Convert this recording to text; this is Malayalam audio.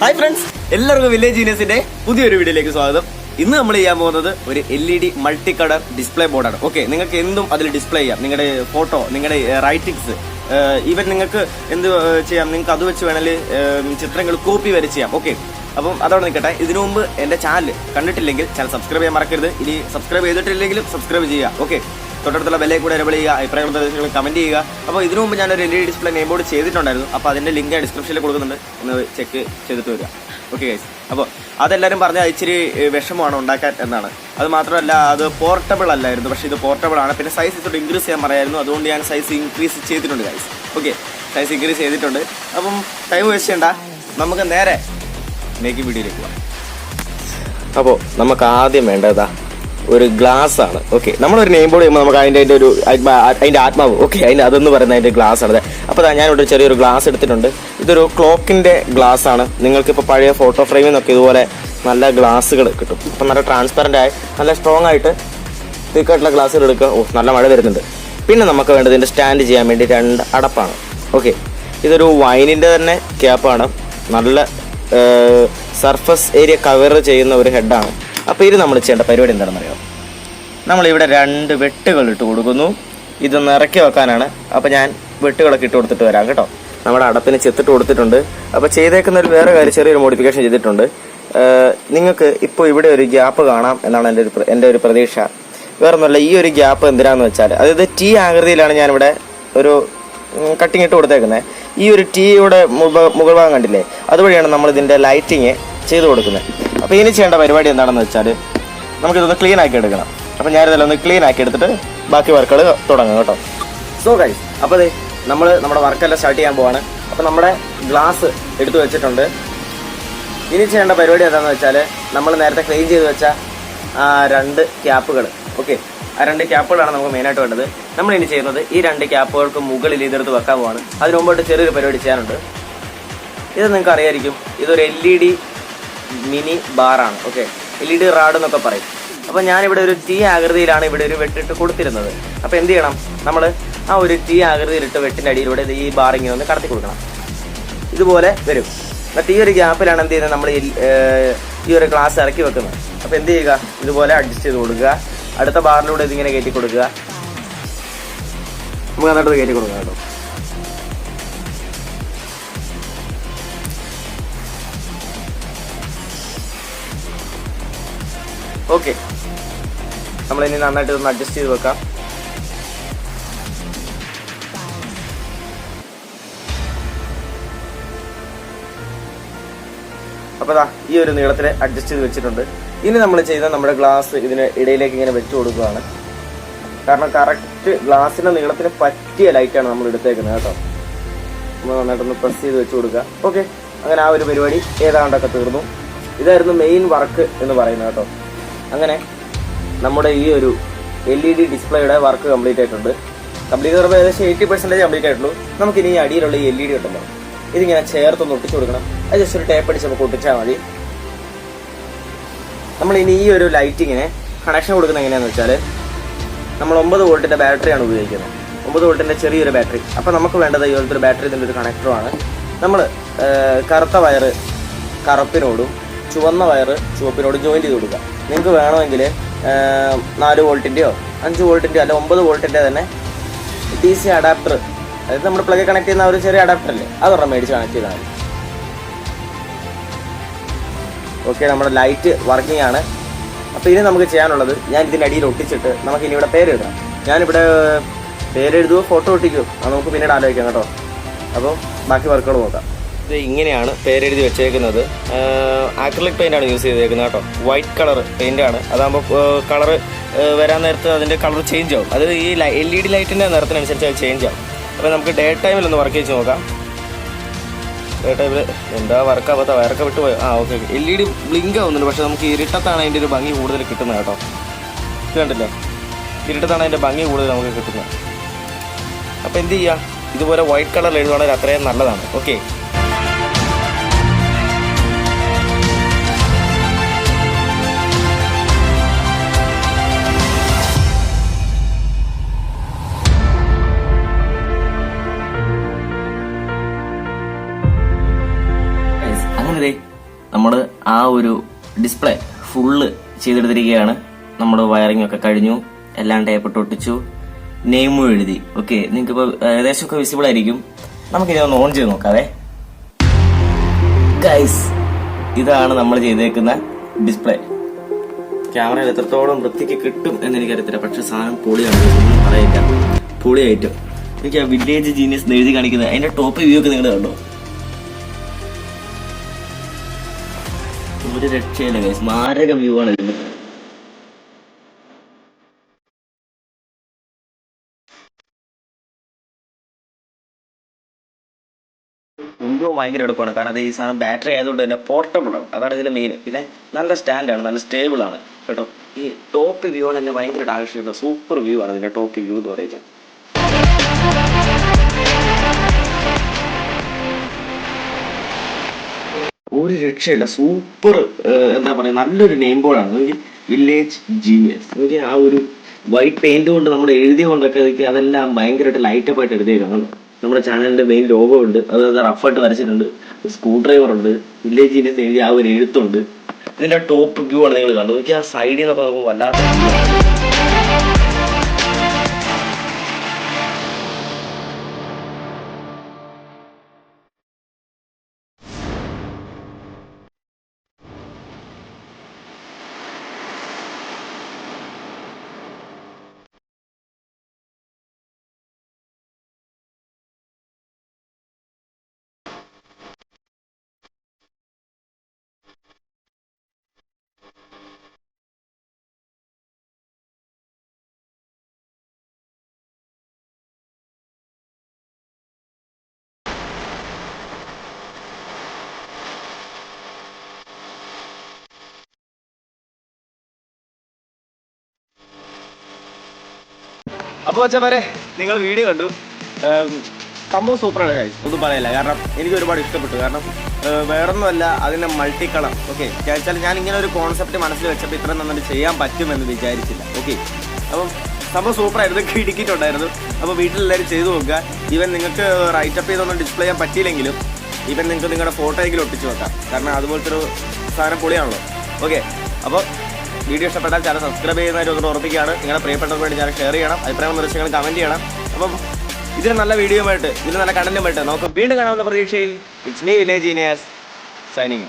ഹായ് ഫ്രണ്ട്സ്, എല്ലാവർക്കും വില്ലേജ് ജീനിയസിന്റെ പുതിയൊരു വീഡിയോയിലേക്ക് സ്വാഗതം. ഇന്ന് നമ്മൾ ചെയ്യാൻ പോകുന്നത് ഒരു LED മൾട്ടി കളർ ഡിസ്പ്ലേ ബോർഡാണ്. ഓക്കെ, നിങ്ങൾക്ക് എന്തും അതിൽ ഡിസ്പ്ലേ ചെയ്യാം. നിങ്ങളുടെ ഫോട്ടോ, നിങ്ങളുടെ റൈറ്റിംഗ്സ്, ഈവൻ നിങ്ങൾക്ക് എന്ത് ചെയ്യാം. നിങ്ങൾക്ക് അത് വെച്ച് വേണമെങ്കിൽ ചിത്രങ്ങൾ കോപ്പി വരെ ചെയ്യാം. ഓക്കെ, അപ്പം അതവിടെ നിൽക്കട്ടെ. ഇതിനു മുമ്പ് എന്റെ ചാനൽ കണ്ടിട്ടില്ലെങ്കിൽ ചാനൽ സബ്സ്ക്രൈബ് ചെയ്യാൻ മറക്കരുത്. ഇനി സബ്സ്ക്രൈബ് ചെയ്തിട്ടില്ലെങ്കിലും സബ്സ്ക്രൈബ് ചെയ്യുക. ഓക്കെ, തൊട്ടടുത്തുള്ള ബെല്ലിൽ കൂടെ എനേബിൾ ചെയ്യുക, അഭിപ്രായ നിർദ്ദേശങ്ങൾ കമന്റ് ചെയ്യുക. അപ്പോൾ ഇതിനു മുമ്പ് ഞാനൊരു LED ഡിസ്പ്ലേ നെയിം ബോർഡ് ചെയ്തിട്ടുണ്ടായിരുന്നു. അപ്പോൾ അതിന്റെ ലിങ്ക് ഡിസ്ക്രിപ്ഷനിൽ കൊടുക്കുന്നുണ്ട്, ഒന്ന് ചെക്ക് ചെയ്തിട്ട് വരിക. ഓക്കെ ഗൈസ്, അപ്പോൾ അതെല്ലാവരും പറഞ്ഞാൽ ഇച്ചിരി വിഷമമാണ് ഉണ്ടാക്കാൻ എന്നാണ്. അത് മാത്രമല്ല, അത് പോർട്ടബിൾ അല്ലായിരുന്നു, പക്ഷേ ഇത് പോർട്ടബിൾ ആണ്. പിന്നെ സൈസ് ഇത്തോട്ട് ഇൻക്രീസ് ചെയ്യാൻ പറയായിരുന്നു, അതുകൊണ്ട് ഞാൻ സൈസ് ഇൻക്രീസ് ചെയ്തിട്ടുണ്ട് ഗൈസ്. ഓക്കെ, സൈസ് ഇൻക്രീസ് ചെയ്തിട്ടുണ്ട്. അപ്പം ടൈം വേസ്റ്റ് ചെയ്യണ്ട, നമുക്ക് നേരെ മേക്കിംഗ് വീഡിയോയിലേക്ക് പോകാം. അപ്പോൾ നമുക്ക് ആദ്യം വേണ്ടതാ ഒരു ഗ്ലാസ് ആണ്. ഓക്കെ, നമ്മളൊരു നെയിം ബോർഡ് ചെയ്യുമ്പോൾ നമുക്ക് അതിന്റെ ആത്മാവ്, ഓക്കെ, അതെന്ന് പറയുന്നത് അതിന്റെ ഗ്ലാസ് ആണ്. അപ്പോൾ ഞാനിവിടെ ചെറിയൊരു ഗ്ലാസ് എടുത്തിട്ടുണ്ട്. ഇതൊരു ക്ലോക്കിന്റെ ഗ്ലാസ് ആണ്. നിങ്ങൾക്കിപ്പോൾ പഴയ ഫോട്ടോ ഫ്രെയിമിൽ നിന്നൊക്കെ ഇതുപോലെ നല്ല ഗ്ലാസ്സുകൾ കിട്ടും. അപ്പം നല്ല ട്രാൻസ്പെറന്റ് ആയി നല്ല സ്ട്രോങ് ആയിട്ട് തിക്കായിട്ടുള്ള ഗ്ലാസ്സുകൾ എടുക്കുക. നല്ല മഴ വരുന്നുണ്ട്. പിന്നെ നമുക്ക് വേണ്ടത് ഇതിന്റെ സ്റ്റാൻഡ് ചെയ്യാൻ വേണ്ടി 2 അടപ്പാണ്. ഓക്കെ, ഇതൊരു വൈനിന്റെ തന്നെ ക്യാപ്പാണ്. നല്ല സർഫസ് ഏരിയ കവർ ചെയ്യുന്ന ഒരു ഹെഡാണ്. അപ്പോൾ ഇത് നമ്മൾ ചെയ്യേണ്ട പരിപാടി എന്താണെന്ന് അറിയാം. നമ്മളിവിടെ 2 വെട്ടുകൾ ഇട്ട് കൊടുക്കുന്നു. ഇതൊന്ന് ഇറക്കി വെക്കാനാണ്. അപ്പോൾ ഞാൻ വെട്ടുകളൊക്കെ ഇട്ട് കൊടുത്തിട്ട് വരാം കേട്ടോ. നമ്മുടെ അടപ്പിന് ചെത്തിട്ട് കൊടുത്തിട്ടുണ്ട്. അപ്പോൾ ചെയ്തേക്കുന്ന ഒരു വേറെ കാര്യം, ചെറിയൊരു മോഡിഫിക്കേഷൻ ചെയ്തിട്ടുണ്ട്. നിങ്ങൾക്ക് ഇപ്പോൾ ഇവിടെ ഒരു ഗ്യാപ്പ് കാണാം എന്നാണ് എൻ്റെ ഒരു പ്രതീക്ഷ. വേറൊന്നുമല്ല, ഈ ഒരു ഗ്യാപ്പ് എന്തിനാന്ന് വെച്ചാൽ, അതായത് T ആകൃതിയിലാണ് ഞാനിവിടെ ഒരു കട്ടിങ് ഇട്ട് കൊടുത്തേക്കുന്നത്. ഈ ഒരു ടീയുടെ മുകൾ ഭാഗം കണ്ടില്ലേ, അതുവഴിയാണ് നമ്മൾ ഇതിൻ്റെ ലൈറ്റിങ് ചെയ്ത് കൊടുക്കുന്നത്. അപ്പോൾ ഇനി ചെയ്യേണ്ട പരിപാടി എന്താണെന്ന് വെച്ചാൽ, നമുക്കിതൊന്ന് ക്ലീൻ ആക്കി എടുക്കണം. അപ്പോൾ ഞാനിതെല്ലാം ഒന്ന് ക്ലീൻ ആക്കി എടുത്തിട്ട് ബാക്കി വർക്കുകൾ തുടങ്ങാം കേട്ടോ. സോ ഗൈസ്, അപ്പോൾ അതെ നമ്മുടെ വർക്കെല്ലാം സ്റ്റാർട്ട് ചെയ്യാൻ പോവാണ്. അപ്പോൾ നമ്മുടെ ഗ്ലാസ് എടുത്തു വെച്ചിട്ടുണ്ട്. ഇനി ചെയ്യേണ്ട പരിപാടി എന്താണെന്ന് വെച്ചാൽ, നമ്മൾ നേരത്തെ ക്ലീൻ ചെയ്ത് വെച്ച 2 ക്യാപ്പുകൾ, ഓക്കെ, ആ 2 ക്യാപ്പുകളാണ് നമുക്ക് മെയിനായിട്ട് വേണ്ടത്. നമ്മളിനി ചെയ്യുന്നത് ഈ 2 ക്യാപ്പുകൾക്ക് മുകളിൽ ഇതെടുത്ത് വെക്കാൻ പോവാണ്. അതിന് മുമ്പായിട്ട് ചെറിയൊരു പരിപാടി ചെയ്യാനുണ്ട്. ഇത് നിങ്ങൾക്ക് അറിയായിരിക്കും, ഇതൊരു LED മിനി ബാറാണ്. ഓക്കെ, LED റാഡ് എന്നൊക്കെ പറയും. അപ്പോൾ ഞാനിവിടെ ഒരു T ആകൃതിയിലാണ് ഇവിടെ ഒരു വെട്ടിട്ട് കൊടുത്തിരുന്നത്. അപ്പോൾ എന്ത് ചെയ്യണം, നമ്മൾ ആ ഒരു T ആകൃതിയിലിട്ട് വെട്ടിൻ്റെ അടിയിലൂടെ ഈ ബാറിങ്ങനെ ഒന്ന് കടത്തി കൊടുക്കണം. ഇതുപോലെ വരും. എന്നിട്ട് ഈ ഒരു ഗ്യാപ്പിലാണ് എന്ത് ചെയ്യുന്നത്, നമ്മൾ ഈ ഒരു ഗ്ലാസ് ഇറക്കി വെക്കുന്നത്. അപ്പോൾ എന്ത് ചെയ്യുക, ഇതുപോലെ അഡ്ജസ്റ്റ് ചെയ്ത് കൊടുക്കുക. അടുത്ത ബാറിലൂടെ ഇതിങ്ങനെ കയറ്റി കൊടുക്കുക. നമുക്ക് എന്നിട്ട് കയറ്റി കൊടുക്കാം കേട്ടോ. ഓക്കെ, നമ്മളിനി നന്നായിട്ട് ഇതൊന്ന് അഡ്ജസ്റ്റ് ചെയ്ത് വെക്കാം. അപ്പോൾ ഈ ഒരു നീളത്തിൽ അഡ്ജസ്റ്റ് ചെയ്ത് വെച്ചിട്ടുണ്ട്. ഇനി നമ്മൾ ചെയ്ത നമ്മുടെ ഗ്ലാസ് ഇതിന് ഇടയിലേക്ക് ഇങ്ങനെ വെച്ച് കൊടുക്കുകയാണ്. കാരണം കറക്റ്റ് ഗ്ലാസിന്റെ നീളത്തിന് പറ്റിയ ലൈറ്റാണ് നമ്മൾ എടുത്തേക്കുന്നത് കേട്ടോ. നമ്മൾ നന്നായിട്ടൊന്ന് പ്രസ് ചെയ്ത് വെച്ച് കൊടുക്കുക. ഓക്കെ, അങ്ങനെ ആ ഒരു പരിപാടി ഏതാണ്ടൊക്കെ തീർന്നു. ഇതായിരുന്നു മെയിൻ വർക്ക് എന്ന് പറയുന്നത് കേട്ടോ. അങ്ങനെ നമ്മുടെ ഈ ഒരു LED ഡിസ്പ്ലേയുടെ വർക്ക് കംപ്ലീറ്റ് ആയിട്ടുണ്ട്. കംപ്ലീറ്റ് ചെയ്യുമ്പോൾ ഏകദേശം 80% കംപ്ലീറ്റ് ആയിട്ടുള്ളൂ. നമുക്കിനി ഈ അടിയിലുള്ള ഈ LED കിട്ടുമ്പോൾ ഇതിങ്ങനെ ചേർത്തൊന്ന് ഒട്ടിച്ചു കൊടുക്കണം. അത് ജസ്റ്റ് ഒരു ടേപ്പ് അടിച്ച് നമുക്ക് ഒട്ടിച്ചാൽ മതി. നമ്മളിനി ഈ ഒരു ലൈറ്റിങ്ങിന് കണക്ഷൻ കൊടുക്കുന്നത് എങ്ങനെയാണെന്ന് വെച്ചാൽ, നമ്മൾ 9 വോൾട്ടിൻ്റെ ബാറ്ററിയാണ് ഉപയോഗിക്കുന്നത്. 9 വോൾട്ടിൻ്റെ ചെറിയൊരു ബാറ്ററി. അപ്പോൾ നമുക്ക് വേണ്ടത് ഈ പോലത്തെ ഒരു ബാറ്ററി, ഇതിൻ്റെ ഒരു കണക്ടറുമാണ്. നമ്മൾ കറുത്ത വയറ് കറുപ്പിനോടും ചുവന്ന വയറ് ചുവപ്പിനോടും ജോയിൻ ചെയ്ത് കൊടുക്കുക. നിങ്ങൾക്ക് വേണമെങ്കിൽ 4 വോൾട്ടിൻ്റെയോ 5 വോൾട്ടിൻ്റെയോ അല്ല 9 വോൾട്ടിൻ്റെ തന്നെ DC അഡാപ്റ്റർ, അതായത് നമ്മൾ പ്ലഗ് കണക്ട് ചെയ്യുന്ന ഒരു ചെറിയ അഡാപ്റ്റർ അല്ലേ, അതൊരെണ്ണം മേടിച്ച് കണക്ട് ചെയ്താൽ മതി. ഓക്കെ, നമ്മുടെ ലൈറ്റ് വർക്കിംഗ് ആണ്. അപ്പോൾ ഇനി നമുക്ക് ചെയ്യാനുള്ളത്, ഞാൻ ഇതിൻ്റെ അടിയിൽ ഒട്ടിച്ചിട്ട് നമുക്ക് ഇനി ഇവിടെ പേരെഴുതാം. ഞാനിവിടെ പേരെഴുതുമോ ഫോട്ടോ ഒട്ടിക്കുമോ അത് നമുക്ക് പിന്നീട് ആലോചിക്കാം കേട്ടോ. അപ്പോൾ ബാക്കി വർക്കുകൾ നോക്കാം. ഇത് ഇങ്ങനെയാണ് പേരെഴുതി വെച്ചേക്കുന്നത്. ആക്രിലിക് പെയിൻ്റ് ആണ് യൂസ് ചെയ്തേക്കുന്നത് കേട്ടോ. വൈറ്റ് കളർ പെയിൻ്റ് ആണ്. അതാകുമ്പോൾ കളറ് വരാൻ നേരത്ത് അതിൻ്റെ കളർ ചേഞ്ച് ആവും. അത് ഈ LED ലൈറ്റിൻ്റെ നിറത്തിനനുസരിച്ച് അത് ചേഞ്ച് ആവും. അപ്പോൾ നമുക്ക് ഡേ ടൈമിൽ ഒന്ന് വർക്ക് ചെയ്ത് നോക്കാം. ഡേ ടൈമിൽ എന്താ വർക്കാവാത്ത വയറൊക്കെ വിട്ട് പോയോ? ഓക്കെ, LED ബ്ലിങ്ക് ആവുന്നുണ്ട്. പക്ഷേ നമുക്ക് ഇരുട്ടത്താണ് അതിൻ്റെ ഒരു ഭംഗി കൂടുതൽ കിട്ടുന്നത് കേട്ടോ. ഇത് കണ്ടില്ലേ, ഇരുട്ടത്താണ് അതിൻ്റെ ഭംഗി കൂടുതൽ നമുക്ക് കിട്ടുന്നത്. അപ്പോൾ എന്ത് ചെയ്യുക, ഇതുപോലെ വൈറ്റ് കളറിൽ എഴുതുവാണെങ്കിൽ അത്രയും നല്ലതാണ്. ഓക്കെ, അങ്ങനെ ഒരു ഡിസ്പ്ലേ ഫുള്ള് ചെയ്തെടുത്തിരിക്കുകയാണ്. നമ്മൾ വയറിംഗ് ഒക്കെ കഴിഞ്ഞു, എല്ലാം ടേപ്പിട്ട് ഒട്ടിച്ചു, നെയിമും എഴുതി. ഓക്കെ, നിങ്ങൾക്ക് ഇപ്പോൾ ഏകദേശമൊക്കെ വിസിബിൾ ആയിരിക്കും. നമുക്കിനി ഒന്ന് ഓൺ ചെയ്ത് നോക്കാവേ. ഗൈസ്, ഇതാണ് നമ്മൾ ചെയ്തേക്കുന്ന ഡിസ്പ്ലേ. ക്യാമറയിൽ എത്രത്തോളം വൃത്തിക്ക് കിട്ടും എന്ന് എനിക്കറിയത്തില്ല, പക്ഷെ സാധനം പൊളിയാണ്, ഒന്നും പറയില്ല, പൊളിയായിട്ടും. എനിക്ക് ആ വില്ലേജ് ജീനിയസ് എഴുതി കാണിക്കുന്നത് അതിന്റെ ടോപ്പ് വ്യൂ ഒക്കെ നിങ്ങൾ കണ്ടോ? ഒരു രക്ഷയില്ല ഗൈസ്, മാരക വ്യൂ ആണ് ഇതിന്. മുമ്പ് ഭയങ്കര എടുപ്പാണ്, കാരണം അത് ഈ സാധനം ബാറ്ററി ആയതുകൊണ്ട് തന്നെ പോർട്ടബിൾ ആണ്, അതാണ് ഇതിന്റെ മെയിൻ. പിന്നെ നല്ല സ്റ്റാൻഡാണ്, നല്ല സ്റ്റേബിൾ ആണ് കേട്ടോ. ഈ ടോപ്പ് വ്യൂ ആണ് എന്നെ ഭയങ്കരമായിട്ട് ആകർഷിക്കുന്നത്. സൂപ്പർ വ്യൂ ആണ് ഇതിന്റെ ടോപ്പ് വ്യൂ എന്ന് പറയുന്നത്. ഒരു രക്ഷയില്ല, സൂപ്പർ. എന്താ പറയുക, നല്ലൊരു നെയിം ബോർഡാണ് വില്ലേജ് ജീനിയസ്. എനിക്ക് ആ ഒരു വൈറ്റ് പെയിന്റ് കൊണ്ട് നമ്മൾ എഴുതിയ കൊണ്ടൊക്കെ അതെല്ലാം ഭയങ്കരമായിട്ട് ലൈറ്റപ്പ് ആയിട്ട് എഴുതിയേക്കാണ്. നമ്മുടെ ചാനലിന്റെ മെയിൻ ലോഗോ ഉണ്ട്, അത് റഫായിട്ട് വരച്ചിട്ടുണ്ട്. സ്ക്രൂ ഡ്രൈവർ ഉണ്ട്, വില്ലേജ് ജീനിയസ് എഴുതി ആ ഒരു എഴുത്തുണ്ട്. ഇതിന്റെ ടോപ്പ് വ്യൂ ആണ് നിങ്ങൾ കണ്ടത്. എനിക്ക് ആ സൈഡിൽ നിന്നൊക്കെ നോക്കുമ്പോൾ വല്ലാത്ത അപ്പോൾ വെച്ചാൽ നിങ്ങൾ വീഡിയോ കണ്ടു. സംഭവം സൂപ്പറാണ് ഗൈസ്, ഒന്നും പറയില്ല. കാരണം എനിക്ക് ഒരുപാട് ഇഷ്ടപ്പെട്ടു. കാരണം വേറൊന്നുമല്ല, അതിൻ്റെ മൾട്ടി കളർ. ഓക്കെ, വെച്ചാൽ ഞാൻ ഇങ്ങനെ ഒരു കോൺസെപ്റ്റ് മനസ്സിൽ വെച്ചപ്പോൾ ഇത്ര നന്നായിട്ട് ചെയ്യാൻ പറ്റുമെന്ന് വിചാരിച്ചില്ല. ഓക്കെ, അപ്പം സംഭവം സൂപ്പറായിരുന്നു, ഇടുക്കിയിട്ടുണ്ടായിരുന്നു. അപ്പോൾ വീട്ടിലെല്ലാവരും ചെയ്തു നോക്കുക. ഈവൻ നിങ്ങൾക്ക് റൈറ്റപ്പ് ചെയ്തൊന്നും ഡിസ്പ്ലേ ചെയ്യാൻ പറ്റിയില്ലെങ്കിലും ഈവൻ നിങ്ങൾക്ക് നിങ്ങളുടെ ഫോട്ടോ എങ്കിലും ഒട്ടിച്ച് വെക്കാം. കാരണം അതുപോലത്തെ ഒരു സാധനം പൊളിയാണല്ലോ. ഓക്കെ, അപ്പോൾ വീഡിയോ ഇഷ്ടപ്പെട്ടാൽ ചാനൽ സബ്സ്ക്രൈബ് ചെയ്യുന്നതായിട്ട് ഒന്ന് ഓർമ്മിക്കുകയാണ്. നിങ്ങളുടെ പ്രിയപ്പെട്ടവർക്ക് വേണ്ടി ചാനൽ ഷെയർ ചെയ്യണം, അഭിപ്രായം നിർദ്ദേശങ്ങൾ കമൻറ്റ് ചെയ്യണം. അപ്പം ഇതിന് നല്ല വീഡിയോയുമായിട്ട്, ഇതിന് നല്ല കണ്ടന്റുമായിട്ട് നമുക്ക് വീണ്ടും കാണാവുന്ന പ്രതീക്ഷയിൽ it's me village genius signing.